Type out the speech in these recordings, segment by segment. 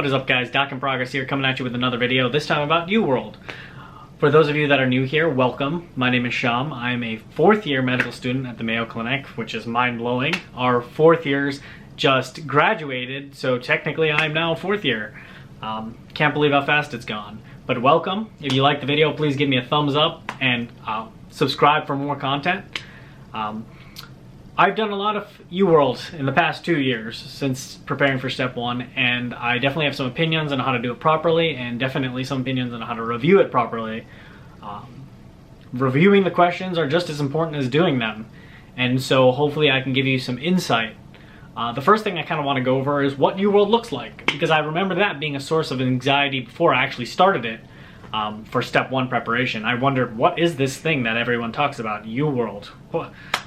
What is up, guys? Doc in Progress here, coming at you with another video, this time about UWorld. For those of you that are new here, welcome. My name is Sham. I'm a fourth year medical student at the Mayo Clinic, which is mind-blowing. Our fourth years just graduated, so technically I'm now fourth year. Can't believe how fast it's gone. But welcome. If you like the video, please give me a thumbs up and subscribe for more content. I've done a lot of UWorld in the past 2 years since preparing for step one, and I definitely have some opinions on how to do it properly, and definitely some opinions on how to review it properly. Reviewing the questions are just as important as doing them, and so hopefully I can give you some insight. The first thing I kind of want to go over is what UWorld looks like, because I remember that being a source of anxiety before I actually started it for step one preparation. I wondered, what is this thing that everyone talks about, UWorld?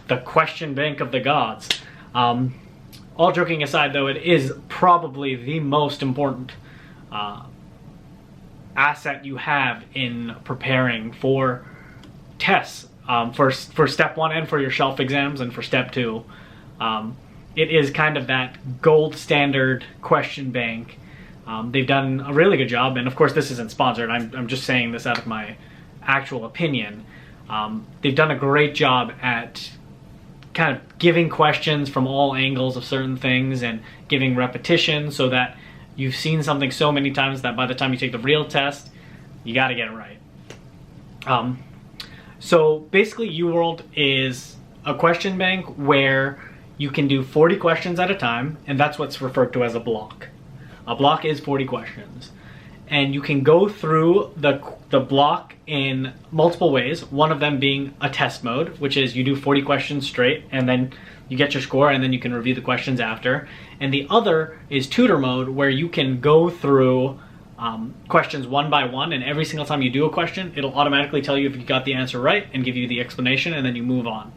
The question bank of the gods. All joking aside, though, it is probably the most important asset you have in preparing for tests, for step one and for your shelf exams and for step two. It is kind of that gold standard question bank. They've done a really good job, and of course this isn't sponsored, I'm just saying this out of my actual opinion. They've done a great job at kind of giving questions from all angles of certain things and giving repetition so that you've seen something so many times that by the time you take the real test, you got to get it right. So basically UWorld is a question bank where you can do 40 questions at a time, and that's what's referred to as a block. A block is 40 questions. And you can go through the block in multiple ways, one of them being a test mode, which is you do 40 questions straight and then you get your score and then you can review the questions after. And the other is tutor mode, where you can go through questions one by one, and every single time you do a question, it'll automatically tell you if you got the answer right and give you the explanation, and then you move on.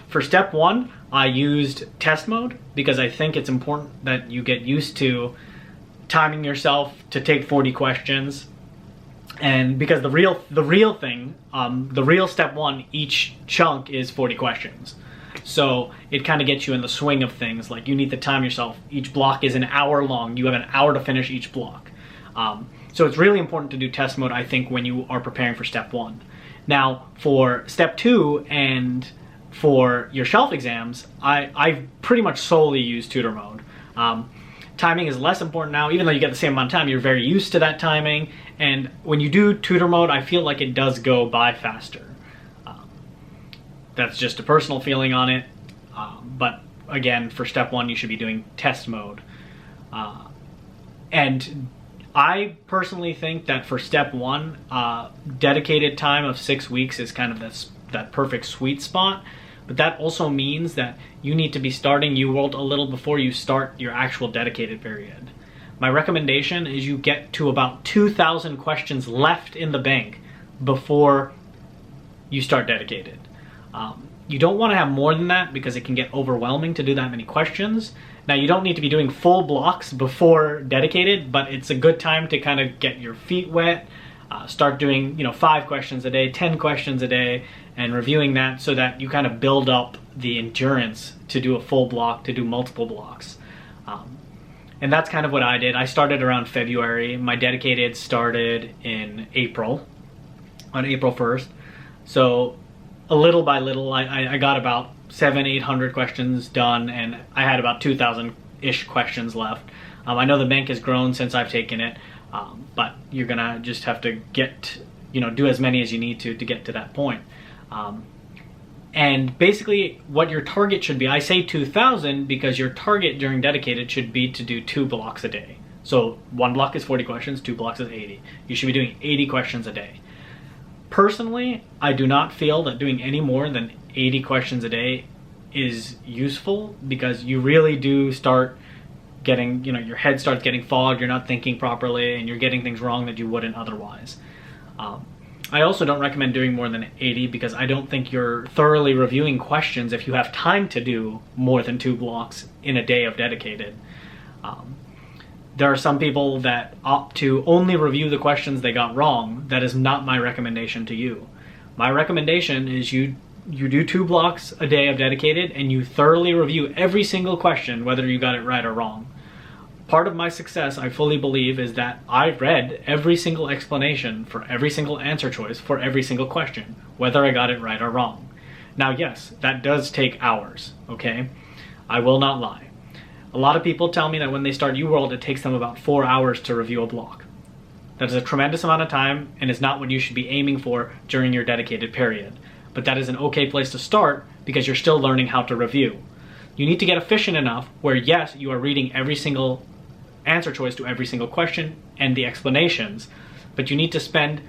For step one, I used test mode because I think it's important that you get used to timing yourself to take 40 questions, and because the real thing, the real step one, each chunk is 40 questions. So it kind of gets you in the swing of things. Like, you need to time yourself. Each block is an hour long. You have an hour to finish each block. So it's really important to do test mode, I think, when you are preparing for step one. Now, for step two and for your shelf exams, I pretty much solely use tutor mode. Timing is less important now. Even though you get the same amount of time, you're very used to that timing, and when you do tutor mode, I feel like it does go by faster. That's just a personal feeling on it, but again, for step one, you should be doing test mode. And I personally think that for step one, dedicated time of 6 weeks is kind of that perfect sweet spot. But that also means that you need to be starting UWorld a little before you start your actual dedicated period. My recommendation is you get to about 2,000 questions left in the bank before you start dedicated. You don't want to have more than that because it can get overwhelming to do that many questions. Now, you don't need to be doing full blocks before dedicated, but it's a good time to kind of get your feet wet, start doing 5 questions a day, 10 questions a day, and reviewing that so that you kind of build up the endurance to do a full block, to do multiple blocks. And that's kind of what I did. I started around February. My dedicated started in April, on April 1st. So a little by little, I got about 700-800 questions done, and I had about 2,000-ish questions left. I know the bank has grown since I've taken it, but you're gonna just have to do as many as you need to get to that point. And basically what your target should be, I say 2,000 because your target during dedicated should be to do 2 blocks a day. So 1 block is 40 questions, 2 blocks is 80. You should be doing 80 questions a day. Personally, I do not feel that doing any more than 80 questions a day is useful, because you really do start getting, your head starts getting fogged, you're not thinking properly, and you're getting things wrong that you wouldn't otherwise. I also don't recommend doing more than 80 because I don't think you're thoroughly reviewing questions if you have time to do more than 2 blocks in a day of dedicated. There are some people that opt to only review the questions they got wrong. That is not my recommendation to you. My recommendation is you do 2 blocks a day of dedicated and you thoroughly review every single question, whether you got it right or wrong. part of my success, I fully believe, is that I read every single explanation for every single answer choice for every single question, whether I got it right or wrong. Now, yes, that does take hours, okay? I will not lie. A lot of people tell me that when they start UWorld, it takes them about 4 hours to review a block. That is a tremendous amount of time and is not what you should be aiming for during your dedicated period. But that is an okay place to start because you're still learning how to review. You need to get efficient enough where, yes, you are reading every single answer choice to every single question and the explanations, but you need to spend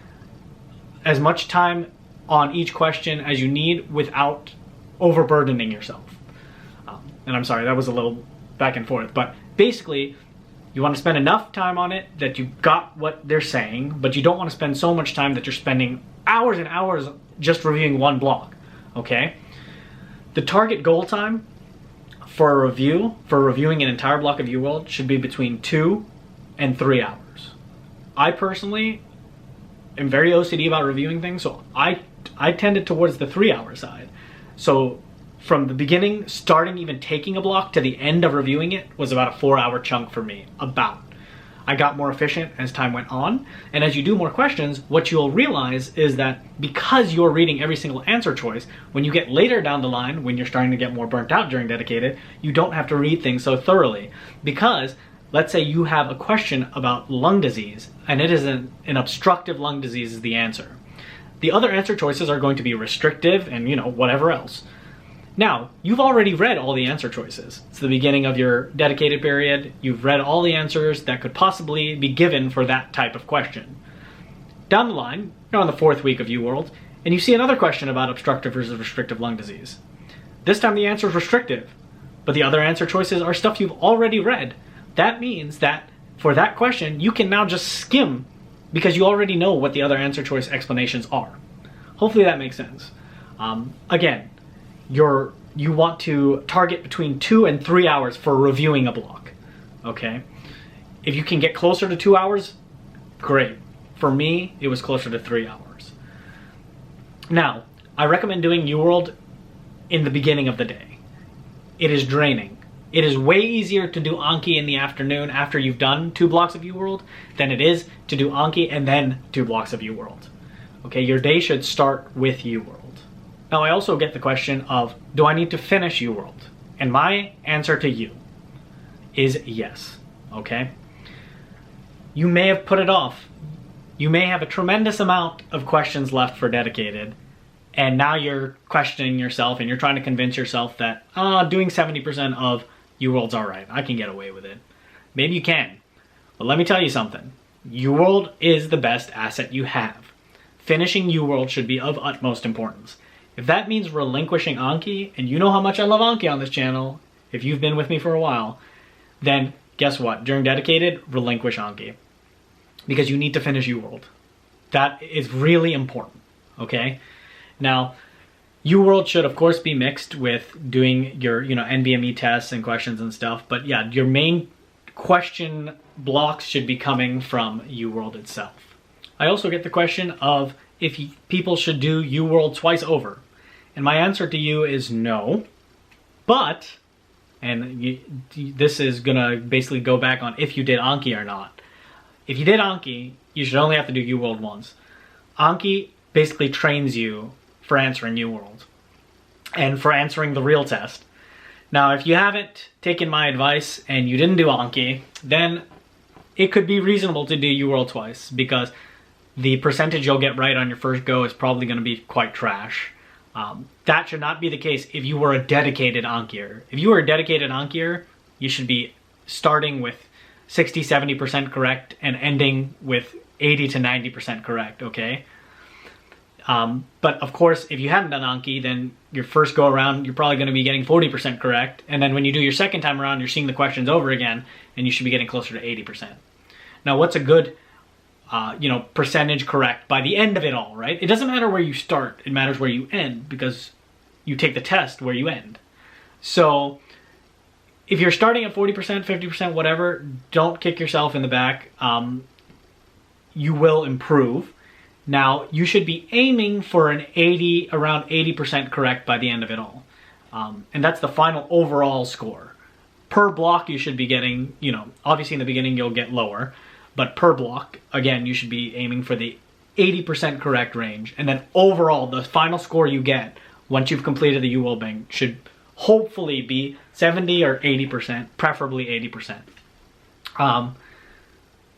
as much time on each question as you need without overburdening yourself. And I'm sorry, that was a little back and forth, but basically, you want to spend enough time on it that you got what they're saying, but you don't want to spend so much time that you're spending hours and hours just reviewing one block, okay? The target goal time for a review, for reviewing an entire block of UWorld, should be between 2 and 3 hours. I personally am very OCD about reviewing things, so I tended towards the 3-hour side. So from the beginning, starting even taking a block to the end of reviewing it was about a 4-hour chunk for me, about. I got more efficient as time went on, and as you do more questions, what you'll realize is that because you're reading every single answer choice, when you get later down the line, when you're starting to get more burnt out during dedicated, you don't have to read things so thoroughly. Because, let's say you have a question about lung disease, and it is an obstructive lung disease is the answer. The other answer choices are going to be restrictive and, whatever else. Now, you've already read all the answer choices. It's the beginning of your dedicated period. You've read all the answers that could possibly be given for that type of question. Down the line, you're on the 4th week of UWorld, and you see another question about obstructive versus restrictive lung disease. This time the answer is restrictive, but the other answer choices are stuff you've already read. That means that for that question, you can now just skim because you already know what the other answer choice explanations are. Hopefully that makes sense. Again, you want to target between 2 and 3 hours for reviewing a block, okay? If you can get closer to 2 hours, great. For me, it was closer to 3 hours. Now, I recommend doing UWorld in the beginning of the day. It is draining. It is way easier to do Anki in the afternoon after you've done 2 blocks of UWorld than it is to do Anki and then 2 blocks of UWorld. Okay, your day should start with UWorld. Now, I also get the question of, do I need to finish UWorld? And my answer to you is yes, okay? You may have put it off. You may have a tremendous amount of questions left for dedicated, and now you're questioning yourself and you're trying to convince yourself that, doing 70% of UWorld's all right. I can get away with it. Maybe you can, but let me tell you something. UWorld is the best asset you have. Finishing UWorld should be of utmost importance. If that means relinquishing Anki, and you know how much I love Anki on this channel, if you've been with me for a while, then guess what? During dedicated, relinquish Anki. Because you need to finish UWorld. That is really important, okay? Now, UWorld should of course be mixed with doing your, NBME tests and questions and stuff, but yeah, your main question blocks should be coming from UWorld itself. I also get the question of if people should do UWorld twice over. And my answer to you is no, but, and this is gonna basically go back on if you did Anki or not. If you did Anki, you should only have to do UWorld once. Anki basically trains you for answering UWorld and for answering the real test. Now, if you haven't taken my advice and you didn't do Anki, then it could be reasonable to do UWorld twice because the percentage you'll get right on your first go is probably going to be quite trash. That should not be the case if you were a dedicated Ankier. If you were a dedicated Ankier, you should be starting with 60-70% correct and ending with 80 to 90% correct, okay? But of course, if you hadn't done Anki, then your first go around, you're probably going to be getting 40% correct. And then when you do your second time around, you're seeing the questions over again, and you should be getting closer to 80%. Now, what's a good percentage correct by the end of it all, right? It doesn't matter where you start, it matters where you end because you take the test where you end. So if you're starting at 40%, 50%, whatever, don't kick yourself in the back. You will improve. Now, you should be aiming for around 80% correct by the end of it all. And that's the final overall score. Per block, you should be getting, obviously in the beginning you'll get lower, but per block, again, you should be aiming for the 80% correct range. And then overall, the final score you get once you've completed the UWorld bank should hopefully be 70 or 80%, preferably 80%.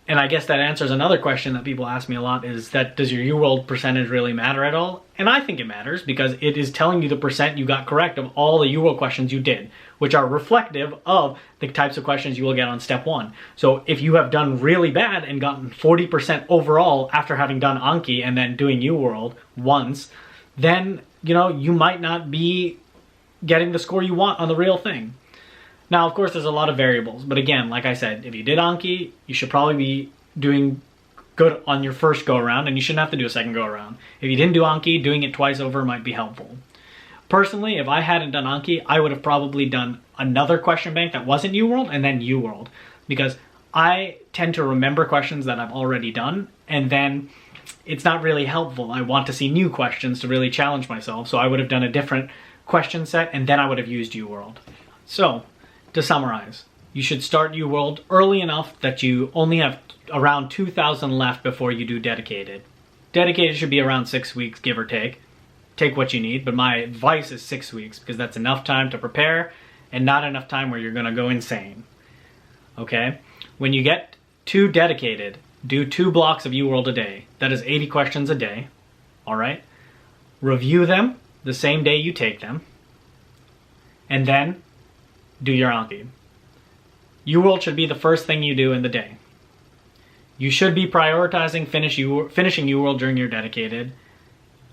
And I guess that answers another question that people ask me a lot, is that does your UWorld percentage really matter at all? And I think it matters because it is telling you the percent you got correct of all the UWorld questions you did, which are reflective of the types of questions you will get on step 1. So if you have done really bad and gotten 40% overall after having done Anki and then doing UWorld once, then you might not be getting the score you want on the real thing. Now, of course, there's a lot of variables, but again, like I said, if you did Anki, you should probably be doing good on your first go-around, and you shouldn't have to do a second go-around. If you didn't do Anki, doing it twice over might be helpful. Personally, if I hadn't done Anki, I would have probably done another question bank that wasn't UWorld and then UWorld, because I tend to remember questions that I've already done, and then it's not really helpful. I want to see new questions to really challenge myself, so I would have done a different question set, and then I would have used UWorld. So, to summarize, you should start UWorld early enough that you only have around 2,000 left before you do Dedicated. Dedicated should be around 6 weeks, give or take. Take what you need, but my advice is 6 weeks because that's enough time to prepare and not enough time where you're gonna go insane. Okay? When you get to Dedicated, do 2 blocks of UWorld a day. That is 80 questions a day, all right? Review them the same day you take them, and then do your Anki. UWorld should be the first thing you do in the day. You should be prioritizing finishing UWorld during your Dedicated.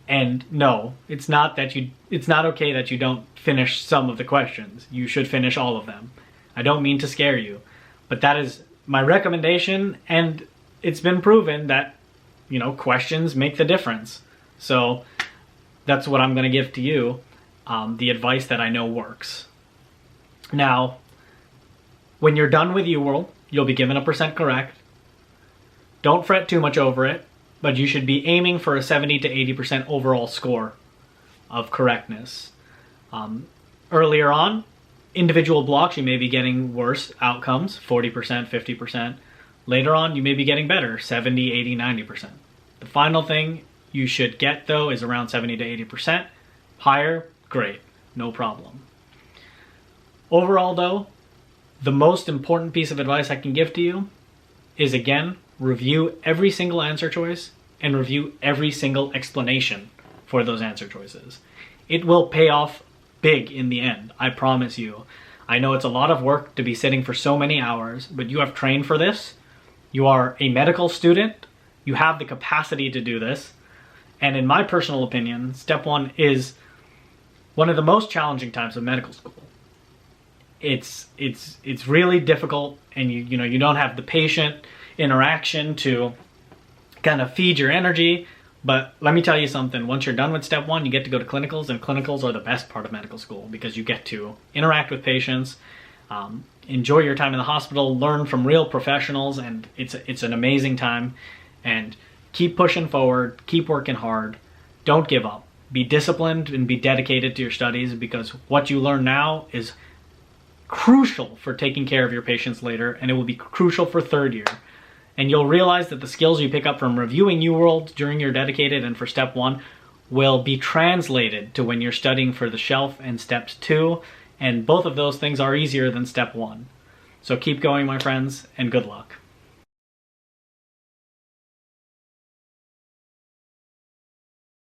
And no, it's not okay that you don't finish some of the questions. You should finish all of them. I don't mean to scare you, but that is my recommendation, and it's been proven that, questions make the difference. So that's what I'm going to give to you, the advice that I know works. Now, when you're done with UWorld, you'll be given a percent correct. Don't fret too much over it, but you should be aiming for a 70 to 80% overall score of correctness. Earlier on, individual blocks, you may be getting worse outcomes, 40%, 50%. Later on, you may be getting better, 70, 80, 90%. The final thing you should get, though, is around 70 to 80%. Higher, great, no problem. Overall, though, the most important piece of advice I can give to you is, again, review every single answer choice and review every single explanation for those answer choices. It will pay off big in the end, I promise you. I know it's a lot of work to be sitting for so many hours, but you have trained for this. You are a medical student. You have the capacity to do this. And in my personal opinion, step 1 is one of the most challenging times of medical school. It's really difficult, and you don't have the patient interaction to kind of feed your energy. But let me tell you something, once you're done with step 1, you get to go to clinicals, and clinicals are the best part of medical school because you get to interact with patients, enjoy your time in the hospital, learn from real professionals, and it's an amazing time. And keep pushing forward, keep working hard, don't give up. Be disciplined and be dedicated to your studies, because what you learn now is crucial for taking care of your patients later, and it will be crucial for 3rd year. And you'll realize that the skills you pick up from reviewing UWorld during your Dedicated and for step 1 will be translated to when you're studying for the shelf and steps 2, and both of those things are easier than step 1. So keep going, my friends, and good luck.